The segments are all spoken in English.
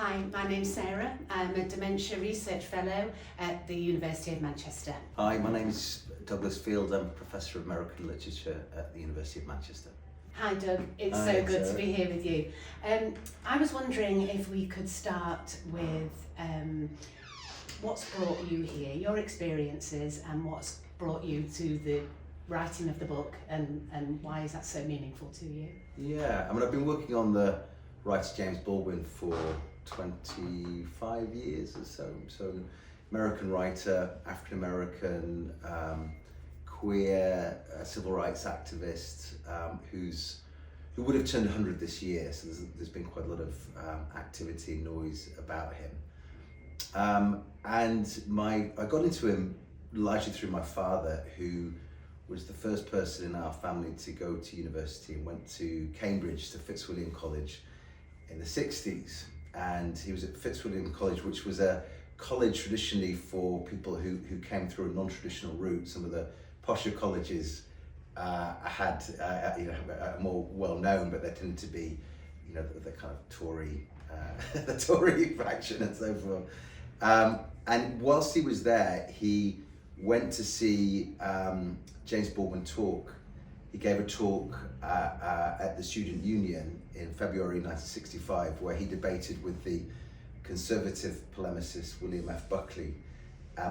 Hi, my name's Sarah. I'm a Dementia Research Fellow at the University of Manchester. Hi, my name is Douglas Field. I'm Professor of American Literature at the University of Manchester. Hi Doug, it's Hi, so good Sarah. to be here with you. I was wondering if we could start with what's brought you here, your experiences, and what's brought you to the writing of the book, and why is that so meaningful to you? Yeah, I mean, I've been working on the writer James Baldwin for 25 years or so. So, American writer, African American, queer, civil rights activist, who would have turned 100 this year. So there's been quite a lot of activity and noise about him. I got into him largely through my father, who was the first person in our family to go to university and went to Cambridge to Fitzwilliam College in the 60s. And he was at Fitzwilliam College, which was a college traditionally for people who came through a non-traditional route. Some of the posher colleges had more well known, but they tended to be, the kind of Tory, the Tory faction and so forth. And whilst he was there, he went to see James Baldwin talk. He gave a talk at the Student Union in February 1965, where he debated with the conservative polemicist William F. Buckley.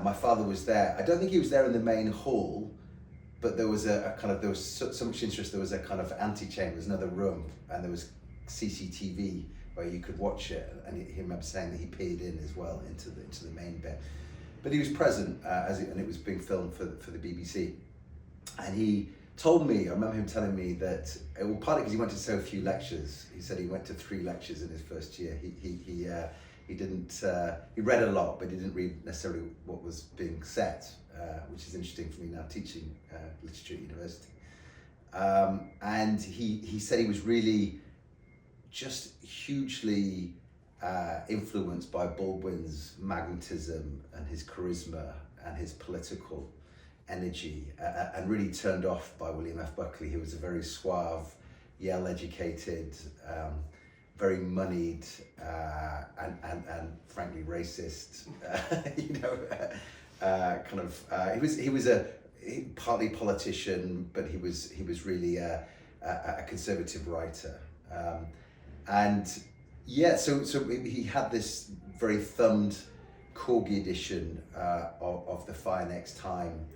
My father was there. I don't think he was there in the main hall, but there was there was so much interest. There was a kind of antechamber, there's another room, and there was CCTV where you could watch it. And he remember saying that he peered in as well into the main bit. But he was present and it was being filmed for the BBC. And he told me, I remember him telling me that, well, partly because he went to so few lectures. He said he went to 3 lectures in his first year. He didn't, he read a lot, but he didn't read necessarily what was being said, which is interesting for me now teaching literature at university. And he said he was really just hugely influenced by Baldwin's magnetism and his charisma and his political energy, and really turned off by William F. Buckley, who was a very suave, Yale-educated, very moneyed, and frankly racist. He was a partly politician, but he was really a conservative writer, So he had this very thumbed corgi edition of The Fire Next Time.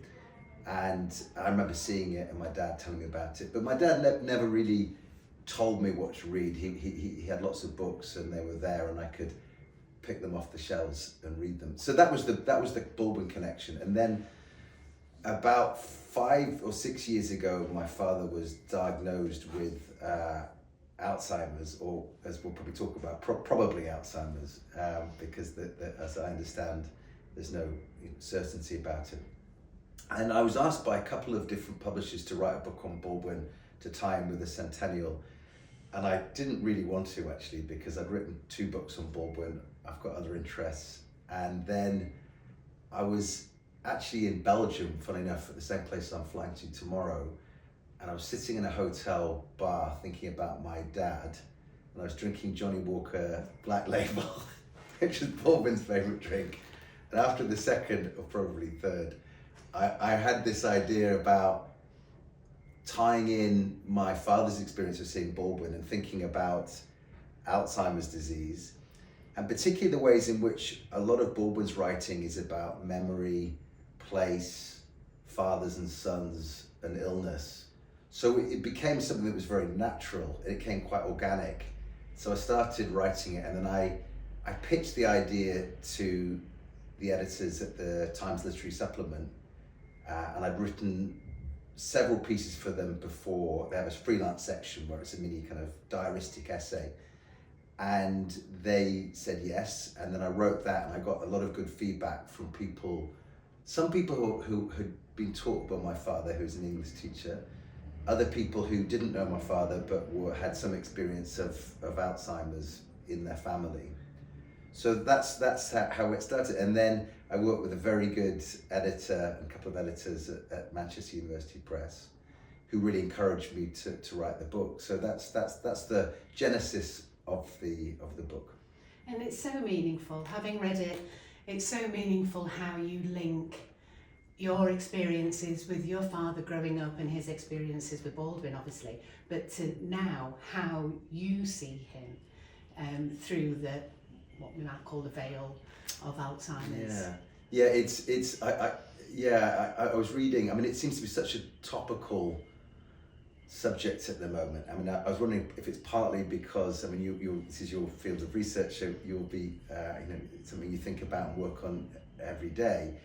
And I remember seeing it and my dad telling me about it. But my dad never really told me what to read. He had lots of books and they were there and I could pick them off the shelves and read them. So that was the Baldwin connection. And then about 5 or 6 years ago, my father was diagnosed with Alzheimer's, or as we'll probably talk about, probably Alzheimer's, because as I understand, there's no certainty about it. And I was asked by a couple of different publishers to write a book on Baldwin to tie in with the centennial. And I didn't really want to, actually, because I'd written 2 books on Baldwin. I've got other interests. And then I was actually in Belgium, funny enough, at the same place I'm flying to tomorrow. And I was sitting in a hotel bar thinking about my dad. And I was drinking Johnny Walker Black Label, which is Baldwin's favourite drink. And after the second, or probably third, I had this idea about tying in my father's experience of seeing Baldwin and thinking about Alzheimer's disease, and particularly the ways in which a lot of Baldwin's writing is about memory, place, fathers and sons, and illness. So it became something that was very natural. It became quite organic. So I started writing it, and then I pitched the idea to the editors at the Times Literary Supplement, and I'd written several pieces for them before. They have a freelance section where it's a mini kind of diaristic essay, and they said yes. And then I wrote that, and I got a lot of good feedback from people. Some people who had been taught by my father, who's an English teacher, other people who didn't know my father but had some experience of Alzheimer's in their family. So that's how it started. And then I worked with a very good editor and a couple of editors at Manchester University Press, who really encouraged me to write the book. So that's the genesis of the book. And it's so meaningful. Having read it, it's so meaningful how you link your experiences with your father growing up and his experiences with Baldwin, obviously, but to now how you see him through what we might call the veil of Alzheimer's. Yeah. I was reading. I mean, it seems to be such a topical subject at the moment. I mean, I was wondering if it's partly because, I mean, this is your field of research, so you'll be, something you think about and work on every day.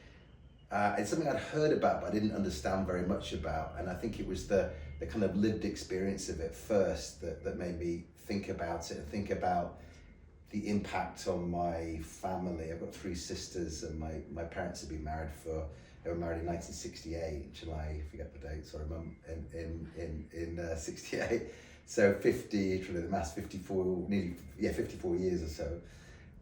It's something I'd heard about, but I didn't understand very much about, and I think it was the kind of lived experience of it first that made me think about it and think about the impact on my family. I've got 3 sisters, and my parents had been married they were married in 1968, July, I forget the date, sorry mum, in 68. So 50, trying to do the maths, 54 years or so.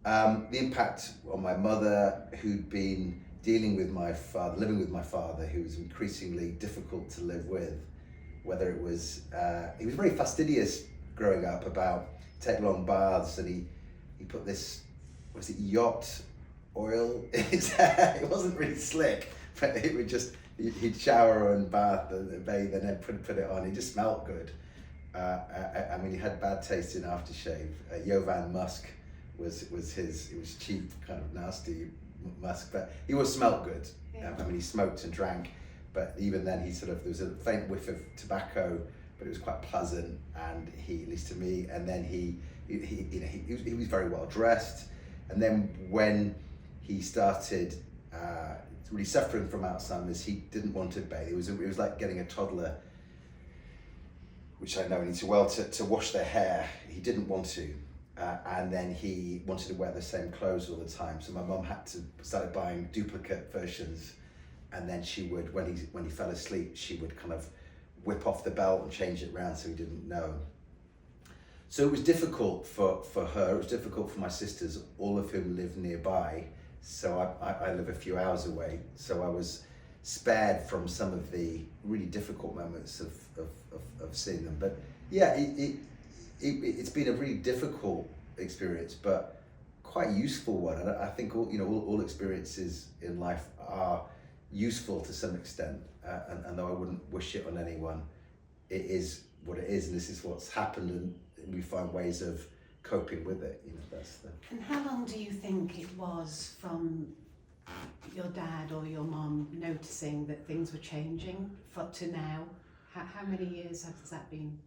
The impact on my mother, who'd been living with my father, who was increasingly difficult to live with, whether it was, he was very fastidious growing up about take long baths, and he put this, was it yacht oil in his hair? It wasn't really slick, but it would just, he'd shower and bath and bathe and then put it on. He just smelled good. I mean, he had bad taste in aftershave. Jovan Musk was his, it was cheap, kind of nasty musk, but he always smelled good. Yeah. I mean, he smoked and drank, but even then there was a faint whiff of tobacco, but it was quite pleasant, and he, at least to me, and then he was very well dressed. And then when he started really suffering from Alzheimer's, he didn't want to bathe. It was like getting a toddler, which I know needs to wash their hair. He didn't want to, and then he wanted to wear the same clothes all the time. So my mum started buying duplicate versions, and then she would, when he fell asleep, she would kind of whip off the belt and change it around so he didn't know. So it was difficult for her, it was difficult for my sisters, all of whom lived nearby. So I live a few hours away. So I was spared from some of the really difficult moments of seeing them. But yeah, it's been a really difficult experience, but quite useful one. And I think all experiences in life are useful to some extent. And though I wouldn't wish it on anyone, it is what it is, and this is what's happened, and we find ways of coping with it. And how long do you think it was from your dad or your mum noticing that things were changing to now? How many years has that been?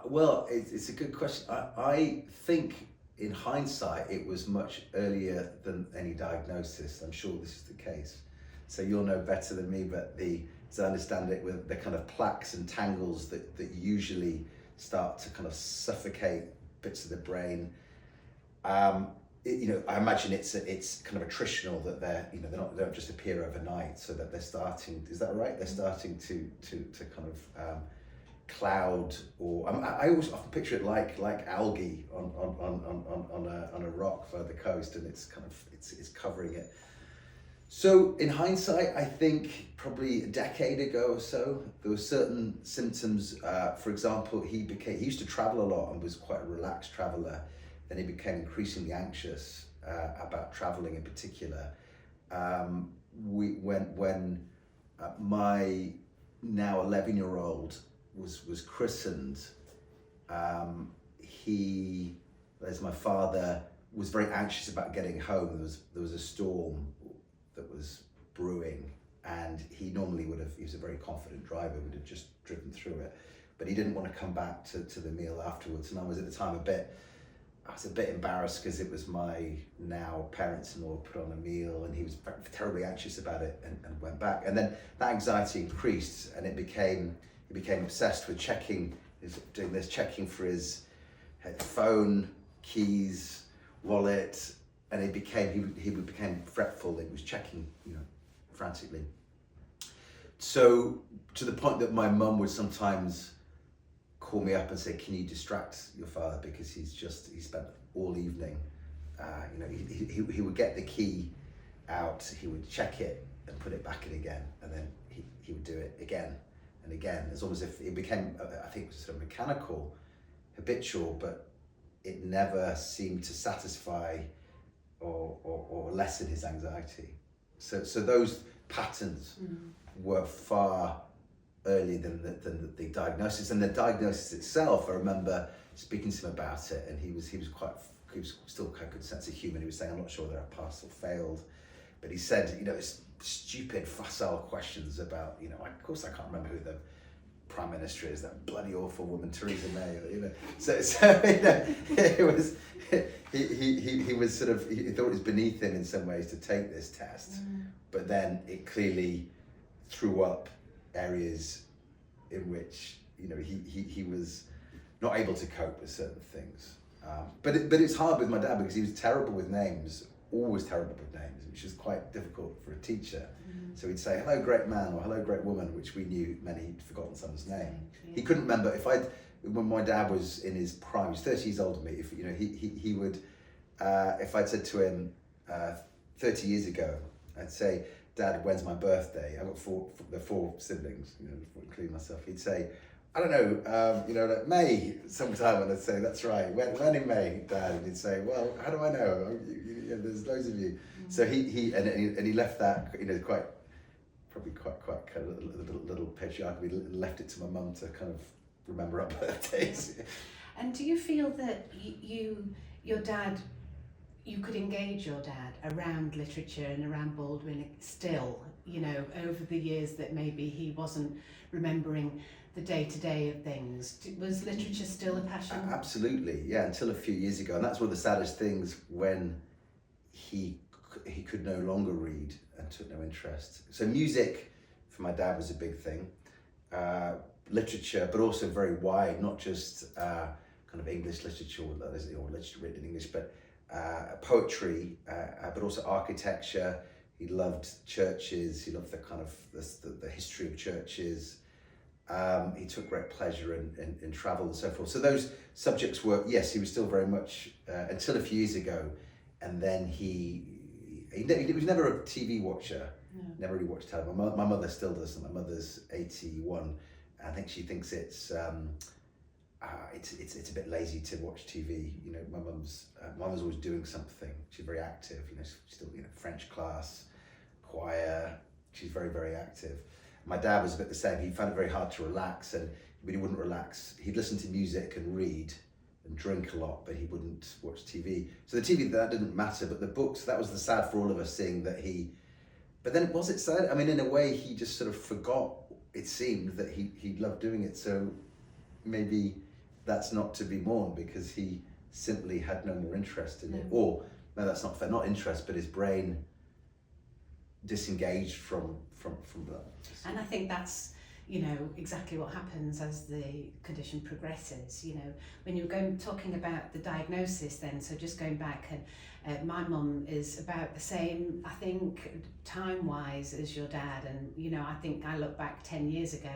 Well, it's a good question. I think in hindsight it was much earlier than any diagnosis. I'm sure this is the case. So you'll know better than me, but as I understand it, with the kind of plaques and tangles that usually start to kind of suffocate bits of the brain. I imagine it's kind of attritional, that they don't just appear overnight, so that they're starting. Is that right? They're starting to kind of cloud, or I always often picture it like algae on a rock by the coast, and it's covering it. So in hindsight, I think probably a decade ago or so, there were certain symptoms. For example, he used to travel a lot and was quite a relaxed traveler. Then he became increasingly anxious about traveling in particular. When my now 11-year-old was christened, he, as my father, was very anxious about getting home. There was a storm that was brewing, and he was a very confident driver, would have just driven through it, but he didn't want to come back to the meal afterwards. And I was at the time I was a bit embarrassed, because it was my now parents-in-law put on a meal, and he was terribly anxious about it, and went back. And then that anxiety increased, and he became obsessed with checking for his phone, keys, wallet, and he became fretful. He was checking, frantically. So to the point that my mum would sometimes call me up and say, "Can you distract your father, because he spent all evening." He would get the key out, he would check it and put it back in again, and then he would do it again and again. It's almost as if it became, I think, sort of mechanical, habitual, but it never seemed to satisfy or lessen his anxiety. So those patterns were far earlier than the diagnosis. And the diagnosis itself, I remember speaking to him about it, and he was still quite a good sense of humour. He was saying, I'm not sure that I passed or failed, but he said, you know, it's stupid, facile questions about, you know, of course I can't remember who the Prime Minister is, that bloody awful woman Theresa May, you know. So you know, it was he was sort of, he thought it was beneath him in some ways to take this test, but then it clearly threw up areas in which, you know, he was not able to cope with certain things. But it's hard with my dad because he was terrible with names, always terrible with names, which is quite difficult for a teacher. So he'd say, hello great man, or hello great woman, which we knew meant he'd forgotten someone's name. He couldn't remember. When my dad was in his prime, he was 30 years older than me, if you know, he would, if I'd said to him 30 years ago, I'd say, Dad, when's my birthday? I've got four siblings, you know, including myself. He'd say, I don't know, you know, like May sometime, and I'd say, that's right, when in May, Dad? And he'd say, well, how do I know? You know, there's loads of you. So he left that, you know, probably quite kind of a little patriarchal. He left it to my mum to kind of remember our birthdays. And do you feel that your dad, you could engage your dad around literature and around Baldwin still, you know, over the years that maybe he wasn't remembering the day-to-day of things? Was literature still a passion? Absolutely, yeah, until a few years ago. And that's one of the saddest things, when he could no longer read and took no interest. So music for my dad was a big thing. Literature, but also very wide, not just kind of English literature, or literature written in English, but poetry, but also architecture. He loved churches. He loved the kind of the history of churches. He took great pleasure in travel and so forth. So those subjects were, yes, he was still very much, until a few years ago, and then he was never a TV watcher. No. Never really watched television. My mother still doesn't. My mother's 81. I think she thinks it's a bit lazy to watch TV. You know, my mum's always doing something. She's very active. You know, she's still, you know, French class, choir. She's very, very active. My dad was a bit the same. He found it very hard to relax, and when he wouldn't relax, he'd listen to music and read and drink a lot, but he wouldn't watch TV. So the TV, that didn't matter, but the books, that was the sad for all of us, seeing that but then was it sad? I mean, in a way, he just sort of forgot, it seemed, that he loved doing it. So maybe that's not to be mourned, because he simply had no more interest in it. Or, no, that's not fair, not interest, but his brain disengaged from that. And I think that's, you know, exactly what happens as the condition progresses. You know, when you were talking about the diagnosis then, so just going back, and my mum is about the same, I think, time-wise as your dad, and, you know, I think I look back 10 years ago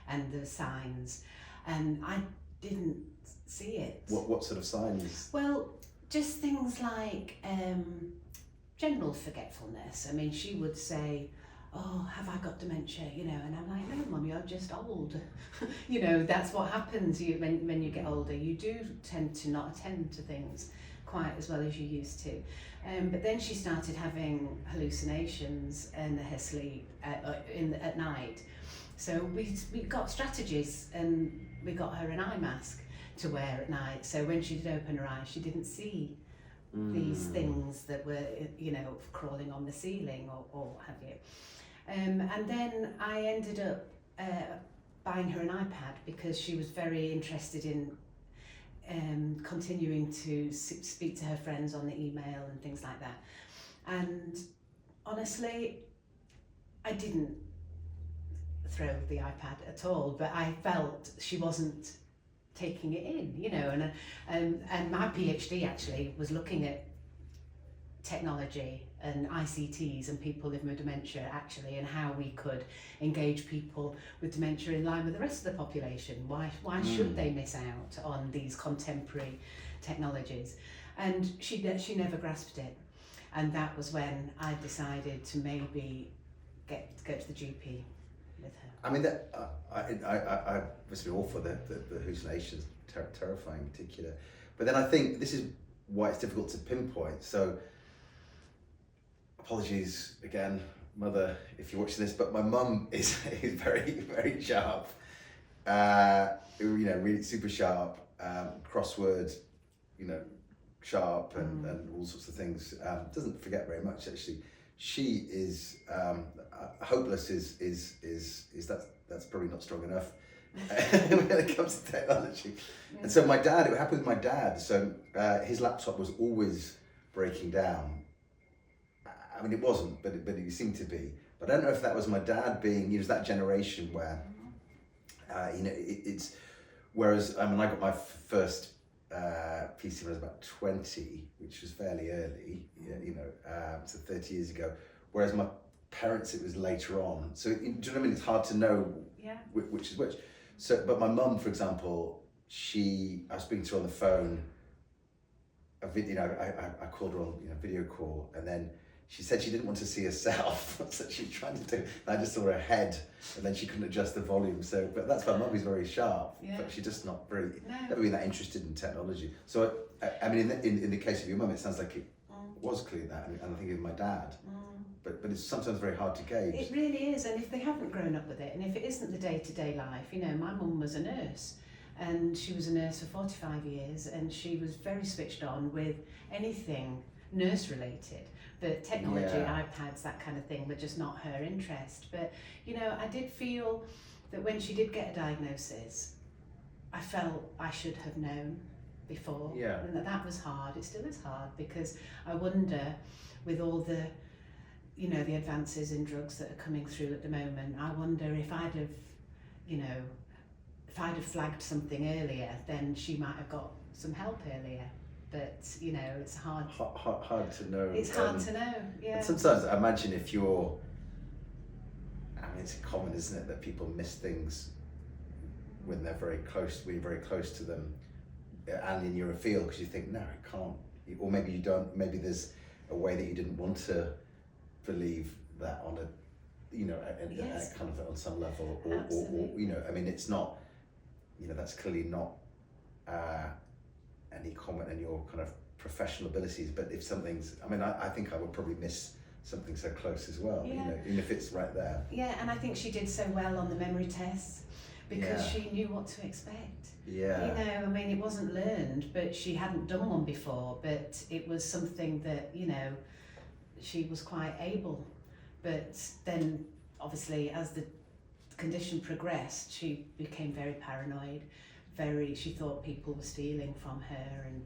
and the signs, and I didn't see it. What sort of signs? Well, just things like general forgetfulness. I mean, she would say, oh, have I got dementia? You know, and I'm like, no, Mum, you're just old. You know, that's what happens when you get older. You do tend to not attend to things quite as well as you used to. But then she started having hallucinations in her sleep at night. So we got strategies, and we got her an eye mask to wear at night. So when she did open her eyes, she didn't see these things that were, you know, crawling on the ceiling or what have you. And then I ended up buying her an iPad, because she was very interested in continuing to speak to her friends on the email and things like that. And honestly, I didn't throw the iPad at all, but I felt she wasn't taking it in, you know, and my PhD actually was looking at technology and ICTs and people living with dementia, actually, and how we could engage people with dementia in line with the rest of the population. Why should they miss out on these contemporary technologies? And she never grasped it, and that was when I decided to maybe go to the GP with her. I mean, I must be awful. The hallucinations, terrifying in particular. But then I think this is why it's difficult to pinpoint. So apologies again, mother, if you're watching this, but my mum is very, very sharp. Really super sharp, crossword, sharp and all sorts of things. Doesn't forget very much actually. She is hopeless. That's probably not strong enough when it comes to technology. And so it happened with my dad. So his laptop was always breaking down. I mean, it wasn't, but it seemed to be. But I don't know if that was my dad being, he was that generation where, it's, whereas, I got my first PC when I was about 20, which was fairly early, so 30 years ago. Whereas my parents, it was later on. So, do you know what I mean? It's hard to know which is which. So, but my mum, for example, I was speaking to her on the phone, I called her on video call, and then she said she didn't want to see herself, so she tried to do, and I just saw her head, and then she couldn't adjust the volume. So, but that's why mum is very sharp, but she's just not never been that interested in technology. So, I mean, in the case of your mum, it sounds like it was clearly that, and I think of my dad. But it's sometimes very hard to gauge. It really is, and if they haven't grown up with it, and if it isn't the day-to-day life, my mum was a nurse, and she was a nurse for 45 years, and she was very switched on with anything nurse-related. But technology, iPads, that kind of thing, were just not her interest. But, I did feel that when she did get a diagnosis, I felt I should have known before. Yeah. And that was hard. It still is hard, because I wonder, with all the the advances in drugs that are coming through at the moment, I wonder if I'd have flagged something earlier, then she might have got some help earlier. But it's hard to know. It's hard to know. Yeah. And sometimes I imagine if you're, it's common, isn't it, that people miss things when they're very close, when you're very close to them, and in your field, because you think, no, it can't, or maybe you don't. Maybe there's a way that you didn't want to believe that on a kind of on some level, or it's not, that's clearly not any comment on your kind of professional abilities. But if something's, I think I would probably miss something so close as well, even if it's right there. Yeah, and I think she did so well on the memory tests because she knew what to expect. Yeah. It wasn't learned, but she hadn't done one before, but it was something that, she was quite able. But then obviously as the condition progressed, she became very paranoid. She thought people were stealing from her and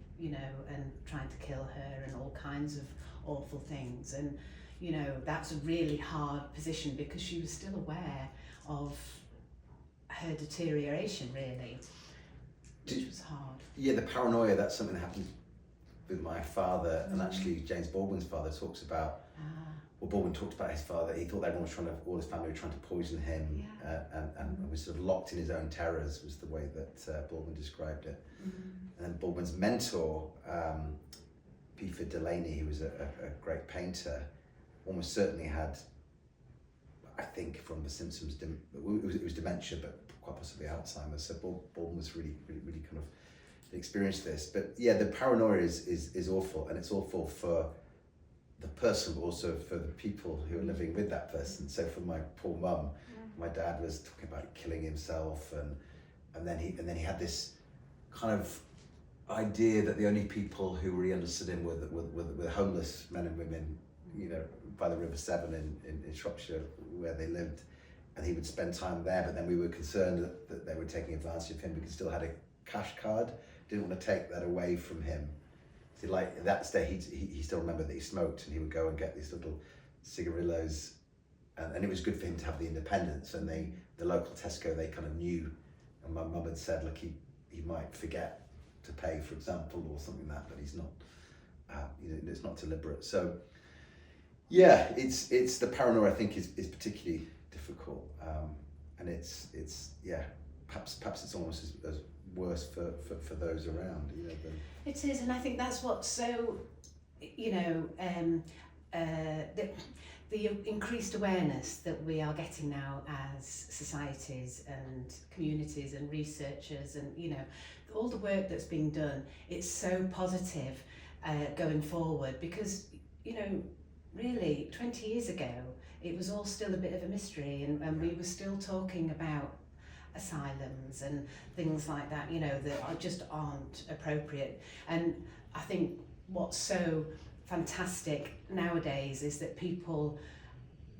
and trying to kill her and all kinds of awful things. And that's a really hard position, because she was still aware of her deterioration, really, which was hard. Yeah, the paranoia, that's something that happened with my father, and actually James Baldwin's father talks about, Baldwin talked about his father. He thought everyone was all his family were trying to poison him, and was sort of locked in his own terrors, was the way that Baldwin described it. And then Baldwin's mentor, Buford Delaney, who was a great painter, almost certainly had, I think from the symptoms, it was dementia, but quite possibly Alzheimer's. So Baldwin was really kind of experienced this. But yeah, the paranoia is awful, and it's awful for the person, but also for the people who are living with that person. So for my poor mum, my dad was talking about killing himself, and then he had this kind of idea that the only people who really understood him were homeless men and women, by the River Severn in Shropshire, where they lived, and he would spend time there. But then we were concerned that they were taking advantage of him, because he still had a cash card, didn't want to take that away from him. So like that day, he still remembered that he smoked, and he would go and get these little cigarillos, and it was good for him to have the independence. And the local Tesco, they kind of knew, and my mum had said, look, he might forget to pay, for example, or something like that, but he's not, it's not deliberate. So yeah, it's the paranoia, I think, is particularly difficult, and it's perhaps it's almost as worse for those around, It is, and I think that's what's so, the increased awareness that we are getting now as societies and communities and researchers, and all the work that's being done, it's so positive going forward, because really 20 years ago it was all still a bit of a mystery, and we were still talking about asylums and things like that, that just aren't appropriate. And I think what's so fantastic nowadays is that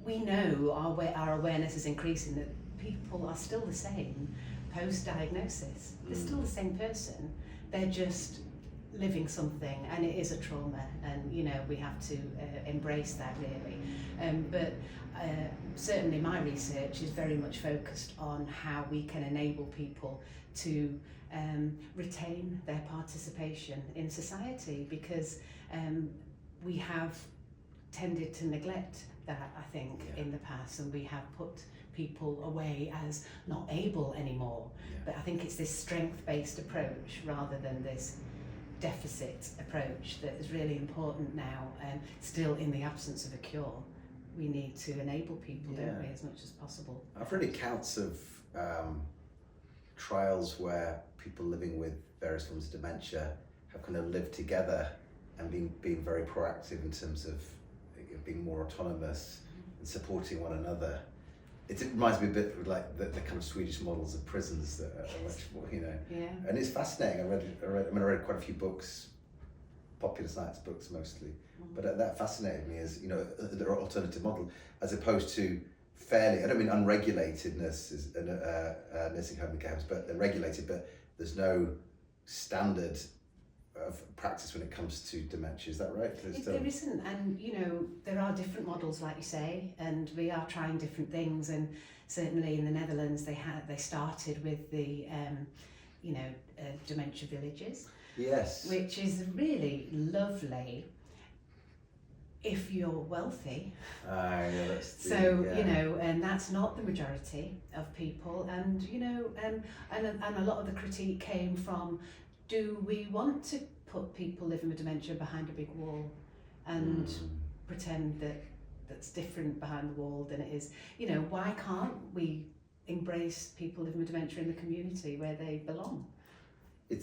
we know our awareness is increasing, that people are still the same post-diagnosis. They're still the same person, they're just living something, and it is a trauma, and we have to embrace that, really. But certainly my research is very much focused on how we can enable people to retain their participation in society, because we have tended to neglect that, I think, in the past, and we have put people away as not able anymore. But I think it's this strength-based approach rather than this deficit approach that is really important now, still in the absence of a cure. We need to enable people, don't we, as much as possible. I've read accounts of trials where people living with various forms of dementia have kind of lived together and been very proactive in terms of being more autonomous and supporting one another. It reminds me a bit of like the kind of Swedish models of prisons that are much more, And it's fascinating. I read quite a few books, popular science books mostly, but that fascinated me as, there are alternative models as opposed to fairly, I don't mean unregulatedness is nursing home and care homes, but they're regulated, but there's no standard of practice when it comes to dementia. Is that right? There isn't, and there are different models, like you say, and we are trying different things. And certainly in the Netherlands, they started with the dementia villages. Yes. Which is really lovely if you're wealthy. And that's not the majority of people. And and a lot of the critique came from, do we want to put people living with dementia behind a big wall and pretend that that's different behind the wall than it is? Why can't we embrace people living with dementia in the community where they belong? I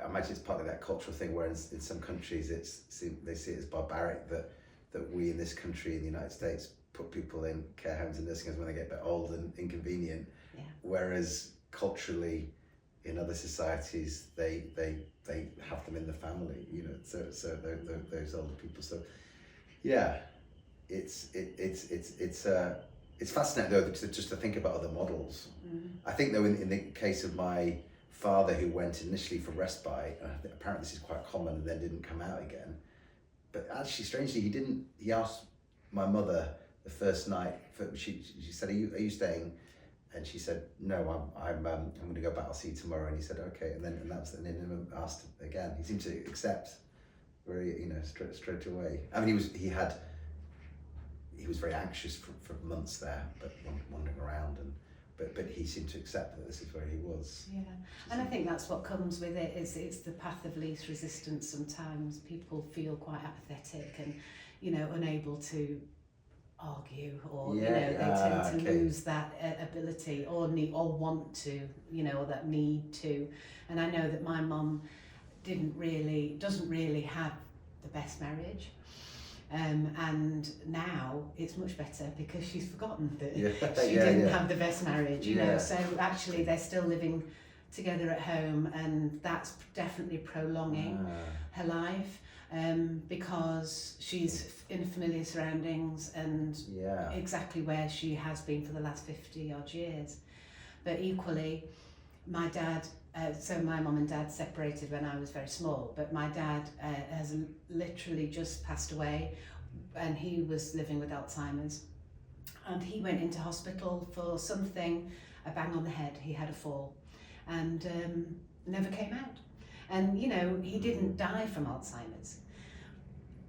imagine it's partly that cultural thing where in some countries they see it as barbaric that we in this country, in the United States, put people in care homes and nursing homes when they get a bit old and inconvenient. Yeah. Whereas culturally, in other societies, they have them in the family, so those older people. So, it's fascinating though just to think about other models. I think though in the case of my father, who went initially for respite, apparently this is quite common, and then didn't come out again. But actually, strangely, he asked my mother the first night. She said, "Are you staying?" And she said, "No, I'm going to go back. I'll see you tomorrow." And he said, "Okay." And then then asked again. He seemed to accept very straight away. I mean, he was very anxious for months there, but wandering around, but he seemed to accept that this is where he was. Yeah, and I think that's what comes with it. It's the path of least resistance. Sometimes people feel quite apathetic and unable to argue, or they tend to lose that ability or want to, or that need to. And I know that my mum doesn't really have the best marriage. And now it's much better because she's forgotten that she didn't have the best marriage, so actually they're still living together at home, and that's definitely prolonging her life, because she's in familiar surroundings and exactly where she has been for the last 50 odd years. But equally, my dad, so my mum and dad separated when I was very small, but my dad has literally just passed away, and he was living with Alzheimer's, and he went into hospital for something, a bang on the head. He had a fall and never came out. And he didn't die from Alzheimer's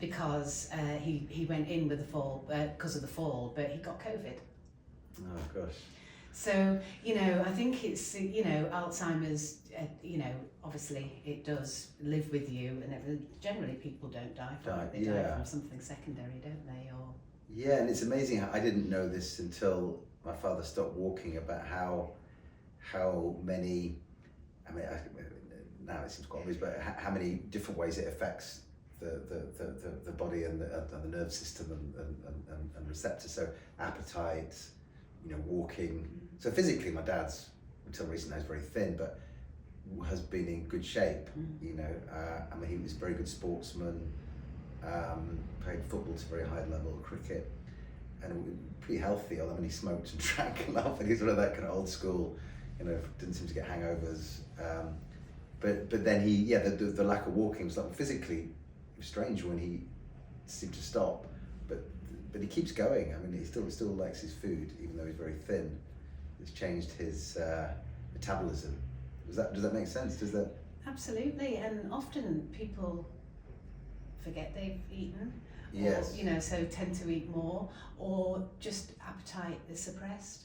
because he went in with the fall, because of the fall, but he got COVID. Oh gosh. So, I think it's, Alzheimer's, obviously it does live with you, and generally people don't die from it. They die from something secondary, don't they? Or Yeah, and it's amazing how I didn't know this until my father stopped walking, about how many, I mean, now it seems quite obvious, but how many different ways it affects the body and the nerve system and receptors. So appetite, walking. So physically, my dad's, until recently, was very thin, but has been in good shape. I mean, he was a very good sportsman. Played football to a very high level, cricket, and pretty healthy. I mean, he smoked and drank a lot, and he's one of that kind of old school, didn't seem to get hangovers. But then the lack of walking was like, physically, it was strange when he seemed to stop, but he keeps going. I mean, he still likes his food, even though he's very thin. It's changed his metabolism. Does that make sense? Does that? Absolutely, and often people forget they've eaten, Yes. or, so tend to eat more, or just appetite is suppressed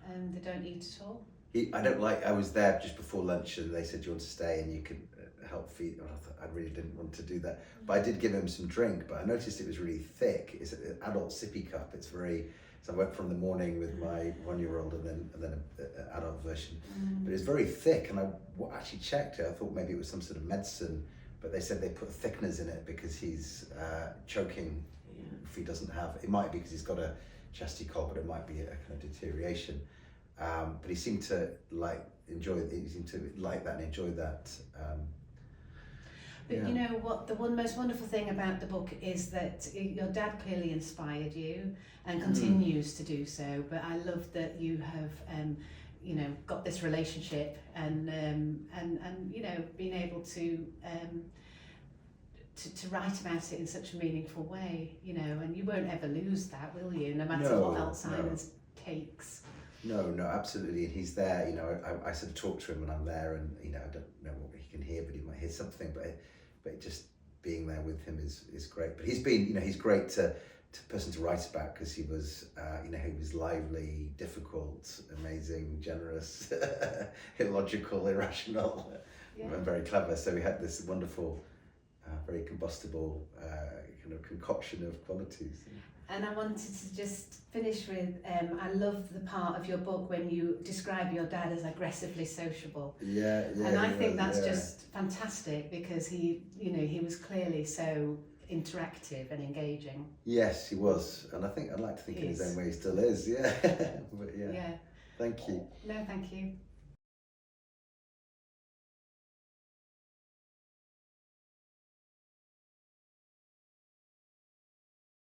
and they don't eat at all. I was there just before lunch and they said, do you want to stay and you could help feed? And I thought I really didn't want to do that, but I did give him some drink, but I noticed it was really thick. It's an adult sippy cup. It's very, so I went from the morning with my 1-year-old and then an adult version, but it's very thick, and I actually checked it. I thought maybe it was some sort of medicine, but they said they put thickeners in it because he's choking if he doesn't have, it might be because he's got a chesty cold, but it might be a kind of deterioration. But he seemed to like that and enjoy that. But you know what, the most wonderful thing about the book is that your dad clearly inspired you and continues to do so, but I love that you have got this relationship and being able to write about it in such a meaningful way, and you won't ever lose that, will you, no matter what Alzheimer's takes. No, absolutely, and he's there. I sort of talk to him when I'm there, and I don't know what he can hear, but he might hear something. But just being there with him is great. But he's been, he's great to person to write about, because he was, he was lively, difficult, amazing, generous, illogical, irrational, and very clever. So we had this wonderful, very combustible kind of concoction of qualities. And I wanted to just finish with, I love the part of your book when you describe your dad as aggressively sociable. Yeah. And I think that's just fantastic, because he was clearly so interactive and engaging. Yes, he was, and I'd like to think in his own way he still is. Yeah. But yeah. Thank you. No, thank you.